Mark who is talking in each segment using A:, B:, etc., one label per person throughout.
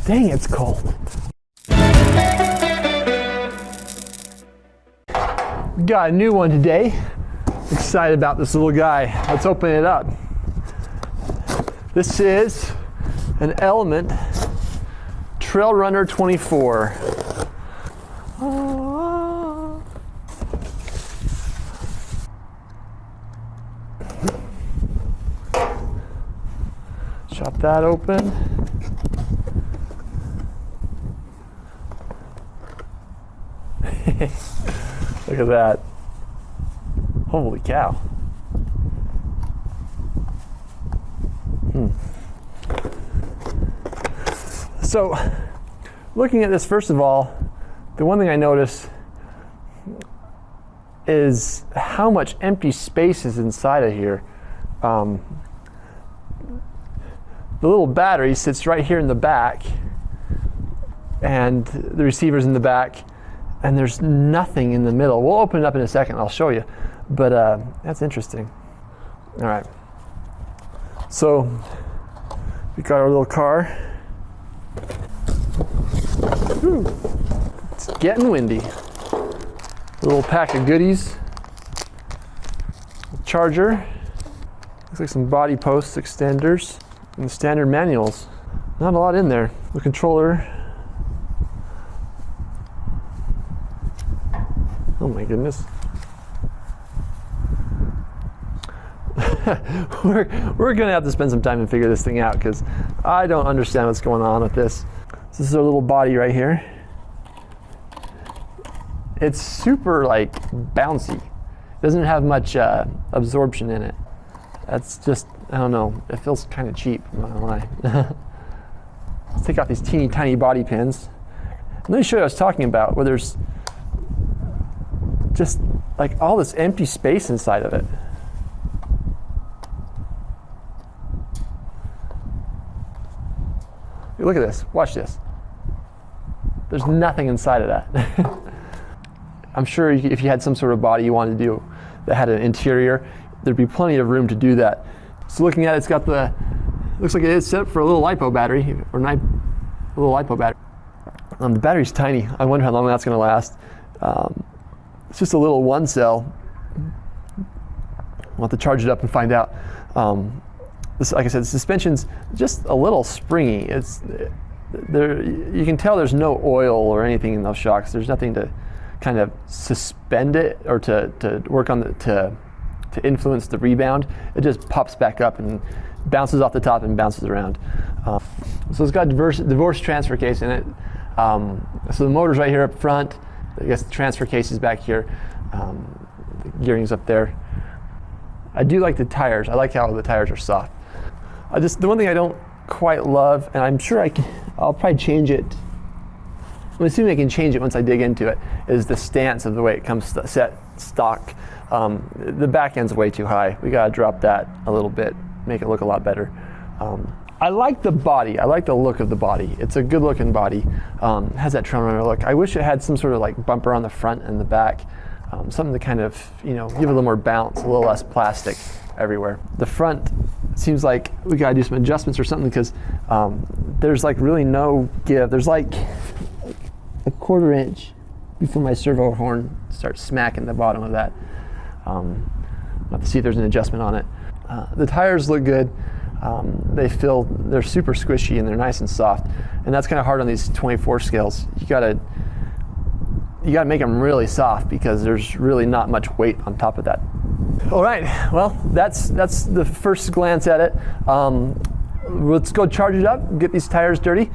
A: Dang, it's cold. We got a new one today. Excited about this little guy. Let's open it up. This is an Element Trailrunner 24. Chop that open. Look at that. Holy cow. So, looking at this, first of all, the one thing I noticed is how much empty space is inside of here. The little battery sits right here in the back, and the receiver's in the back, and there's nothing in the middle. We'll open it up in a second, I'll show you. But that's interesting. All right. So we got our little car. Whew. It's getting windy. A little pack of goodies. Charger. Looks like some body posts, extenders, and standard manuals. Not a lot in there. The controller. Oh my goodness. we're gonna have to spend some time and figure this thing out because I don't understand what's going on with this. This is our little body right here. It's super like bouncy. It doesn't have much absorption in it. That's just, I don't know, it feels kind of cheap, I'm not gonna lie. Let's take out these teeny tiny body pins. And let me show you what I was talking about, where there's just like all this empty space inside of it. Look at this, watch this. There's nothing inside of that. I'm sure if you had some sort of body you wanted to do that had an interior, there'd be plenty of room to do that. So looking at it, it's got the, looks like it is set up for a little LiPo battery, or a little LiPo battery. The battery's tiny. I wonder how long that's gonna last. It's just a little one cell. We'll have to charge it up and find out. This, like I said, the suspension's just a little springy. It's there. You can tell there's no oil or anything in those shocks. There's nothing to kind of suspend it or to work on to influence the rebound. It just pops back up and bounces off the top and bounces around. So it's got divorce transfer case in it. So the motor's right here up front. I guess the transfer case is back here. The gearing's up there. I do like the tires. I like how the tires are soft. The one thing I don't quite love, and I'm sure I'll probably change it. I'm assuming I can change it once I dig into it, is the stance of the way it comes set stock. The back end's way too high. We gotta drop that a little bit, make it look a lot better. I like the body. I like the look of the body. It's a good looking body. It has that Trailrunner look. I wish it had some sort of like bumper on the front and the back. Something to kind of, give a little more bounce, a little less plastic everywhere. The front seems like we gotta do some adjustments or something because there's like really no give. There's like a 1/4 inch before my servo horn starts smacking the bottom of that. I'll have to see if there's an adjustment on it. The tires look good. They're super squishy and they're nice and soft. And that's kind of hard on these 24 scales. You gotta make them really soft because there's really not much weight on top of that. All right, well, that's the first glance at it. Let's go charge it up, get these tires dirty.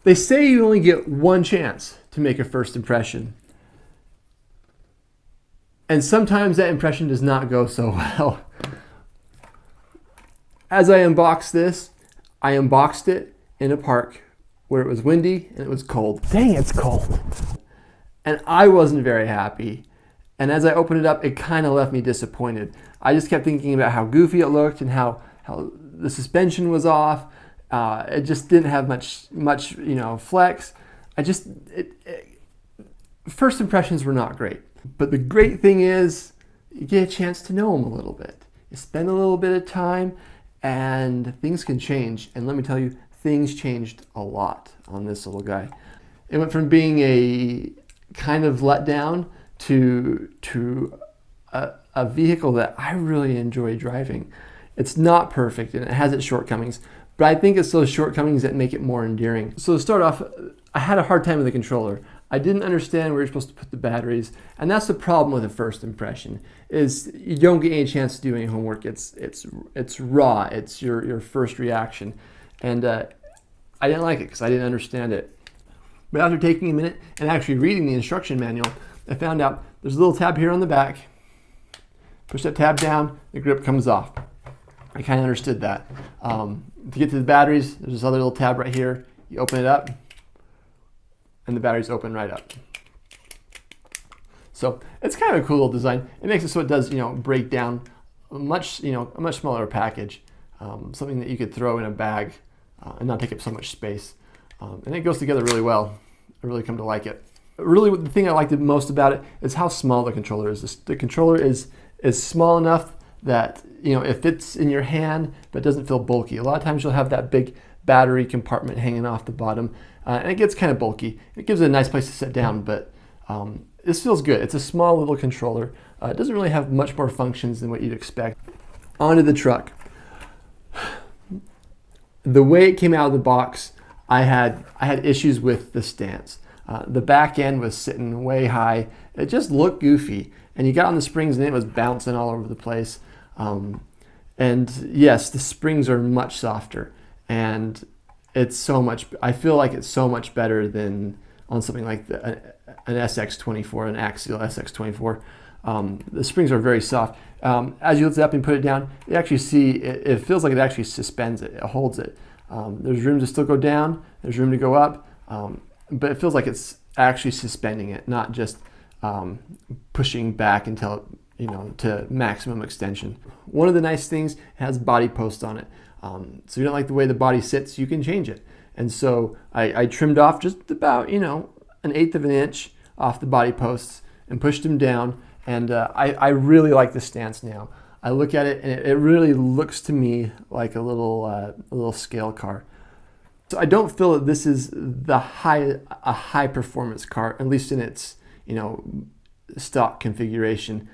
A: They say you only get one chance to make a first impression. And sometimes that impression does not go so well. As I unboxed this, I unboxed it in a park where it was windy and it was cold. Dang, it's cold. And I wasn't very happy. And as I opened it up, it kind of left me disappointed. I just kept thinking about how goofy it looked and how the suspension was off. It just didn't have much flex. First impressions were not great. But the great thing is you get a chance to know them a little bit. You spend a little bit of time and things can change. And let me tell you, things changed a lot on this little guy. It went from being a kind of letdown to a vehicle that I really enjoy driving. It's not perfect and it has its shortcomings, but I think it's those shortcomings that make it more endearing. So to start off, I had a hard time with the controller. I didn't understand where you're supposed to put the batteries, and that's the problem with a first impression, is you don't get any chance to do any homework. It's raw, it's your first reaction. And I didn't like it because I didn't understand it. But after taking a minute and actually reading the instruction manual, I found out there's a little tab here on the back. Push that tab down, the grip comes off. I kind of understood that. To get to the batteries, there's this other little tab right here. You open it up, and the batteries open right up. So it's kind of a cool little design. It makes it so it does, break down a much smaller package, something that you could throw in a bag and not take up so much space. And it goes together really well. I really come to like it. Really, the thing I liked most about it is how small the controller is. The controller is small enough that it fits in your hand, but doesn't feel bulky. A lot of times you'll have that big battery compartment hanging off the bottom, and it gets kind of bulky. It gives it a nice place to sit down, but this feels good. It's a small little controller. It doesn't really have much more functions than what you'd expect. Onto the truck. The way it came out of the box, I had issues with the stance. The back end was sitting way high. It just looked goofy. And you got on the springs and it was bouncing all over the place. And yes, the springs are much softer. And I feel like it's so much better than on something like an SX24, an axial SX24. The springs are very soft. As you lift it up and put it down, you actually see it feels like it actually suspends it, it holds it. There's room to still go down, there's room to go up, but it feels like it's actually suspending it, not just pushing back until to maximum extension. One of the nice things, it has body posts on it. So you don't like the way the body sits, you can change it. And so I trimmed off just about 1/8 of an inch off the body posts and pushed them down. And I really like the stance now. I look at it and it really looks to me like a little scale car. So I don't feel that this is a high performance car, at least in its stock configuration.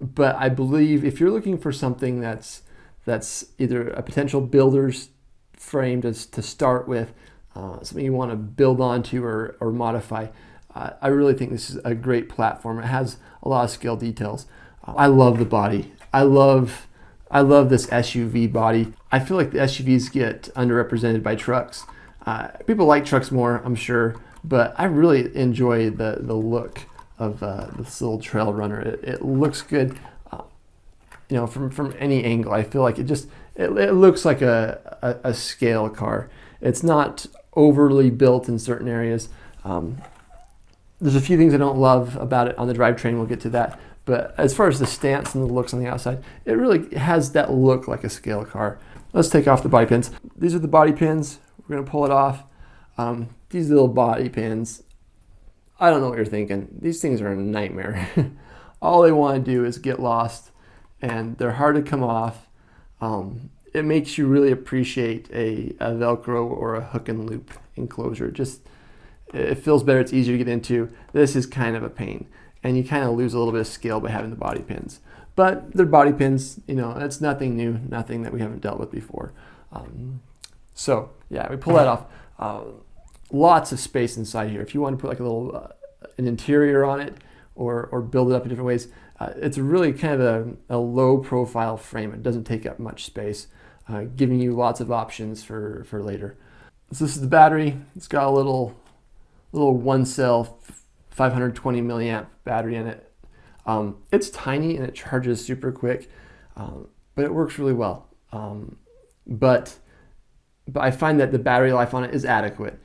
A: But I believe if you're looking for something that's either a potential builder's frame to start with, something you want to build onto or modify, I really think this is a great platform. It has a lot of scale details. I love the body. I love this SUV body. I feel like the SUVs get underrepresented by trucks. People like trucks more, I'm sure, but I really enjoy the look of this little Trailrunner. It looks good, from any angle. I feel like it looks like a scale car. It's not overly built in certain areas. There's a few things I don't love about it on the drivetrain. We'll get to that. But as far as the stance and the looks on the outside, it really has that look like a scale car. Let's take off the body pins. These are the body pins. We're going to pull it off. These little body pins, I don't know what you're thinking. These things are a nightmare. All they want to do is get lost, and they're hard to come off. It makes you really appreciate a Velcro or a hook and loop enclosure. It feels better, it's easier to get into. This is kind of a pain, and you kind of lose a little bit of scale by having the body pins. But they're body pins, it's nothing new, nothing that we haven't dealt with before. So yeah, we pull that off. Lots of space inside here. If you want to put like a little an interior on it or build it up in different ways, it's really kind of a low profile frame. It doesn't take up much space, giving you lots of options for later. So this is the battery. It's got a little one cell 520 milliamp battery in it. It's tiny and it charges super quick, but it works really well. But I find that the battery life on it is adequate.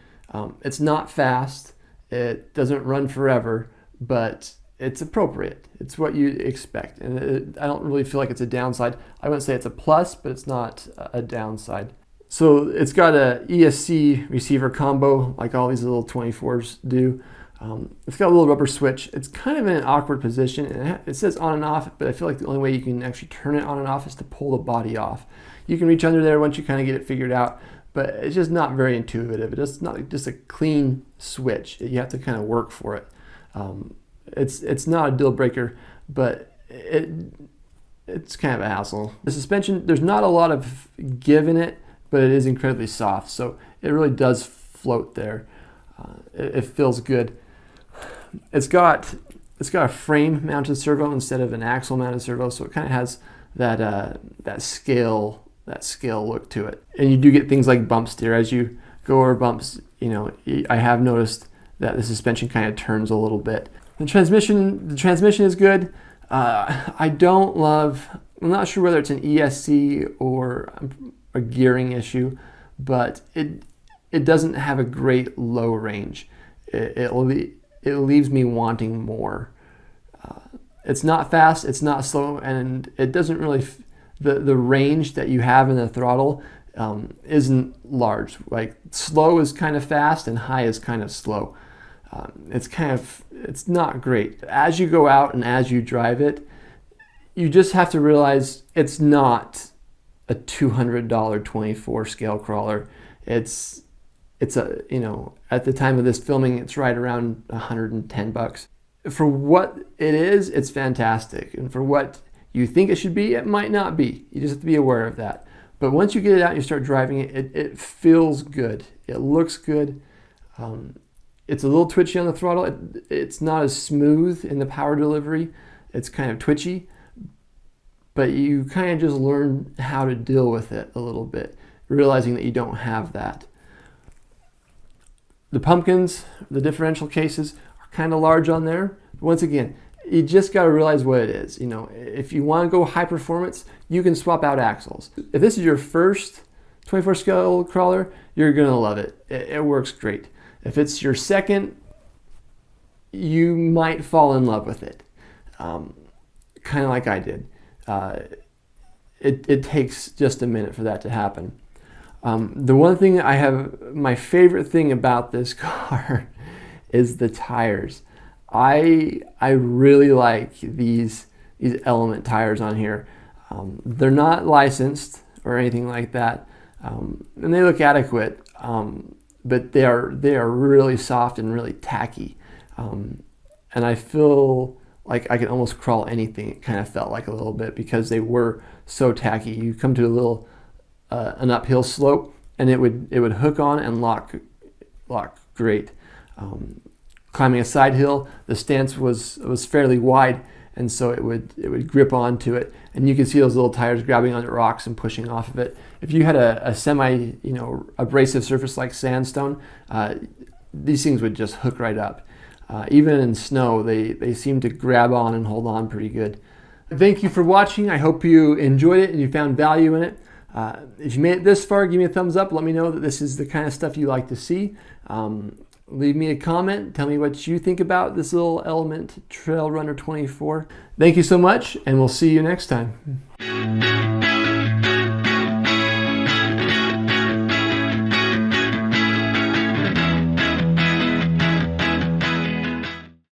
A: It's not fast, it doesn't run forever, but it's appropriate. It's what you expect, and I don't really feel like it's a downside. I wouldn't say it's a plus, but it's not a downside. So it's got a ESC receiver combo like all these little 24s do. It's got a little rubber switch. It's kind of in an awkward position, and it says on and off, but I feel like the only way you can actually turn it on and off is to pull the body off. You can reach under there once you kind of get it figured out, but it's just not very intuitive. It's not just a clean switch. You have to kind of work for it. It's not a deal breaker, but it's kind of a hassle. The suspension, there's not a lot of give in it, but it is incredibly soft, so it really does float there. It feels good. It's got a frame mounted servo instead of an axle mounted servo, so it kind of has that scale look to it. And you do get things like bump steer as you go over bumps. I have noticed that the suspension kind of turns a little bit. The transmission is good. I'm not sure whether it's an ESC or a gearing issue, but it doesn't have a great low range. It leaves me wanting more. It's not fast, it's not slow, and it doesn't really, the range that you have in the throttle isn't large. Like slow is kind of fast and high is kind of slow. It's not great. As you go out and as you drive it, you just have to realize it's not a $200 24 scale crawler. It's at the time of this filming, it's right around $110. For what it is, it's fantastic. And for what you think it should be, it might not be. You just have to be aware of that. But once you get it out and you start driving it, it feels good. It looks good. It's a little twitchy on the throttle. It's not as smooth in the power delivery. It's kind of twitchy, but you kind of just learn how to deal with it a little bit, realizing that you don't have that. The pumpkins, the differential cases are kind of large on there. Once again, you just got to realize what it is. If you want to go high performance, you can swap out axles. If this is your first 24 scale crawler, you're going to love it. It works great. If it's your second, you might fall in love with it, kind of like I did. It takes just a minute for that to happen. The one thing my favorite thing about this car is the tires. I really like these Element tires on here. They're not licensed or anything like that, and they look adequate. But they are really soft and really tacky. And I feel like I could almost crawl anything. It kind of felt like a little bit because they were so tacky. You come to a little an uphill slope, and it would hook on and lock great. Climbing a side hill, the stance was fairly wide, and so it would grip onto it, and you could see those little tires grabbing on the rocks and pushing off of it. If you had a semi abrasive surface like sandstone, these things would just hook right up. Even in snow, they seem to grab on and hold on pretty good. Thank you for watching. I hope you enjoyed it and you found value in it. If you made it this far, give me a thumbs up. Let me know that this is the kind of stuff you like to see. Leave me a comment. Tell me what you think about this little Element Trailrunner 24. Thank you so much, and we'll see you next time.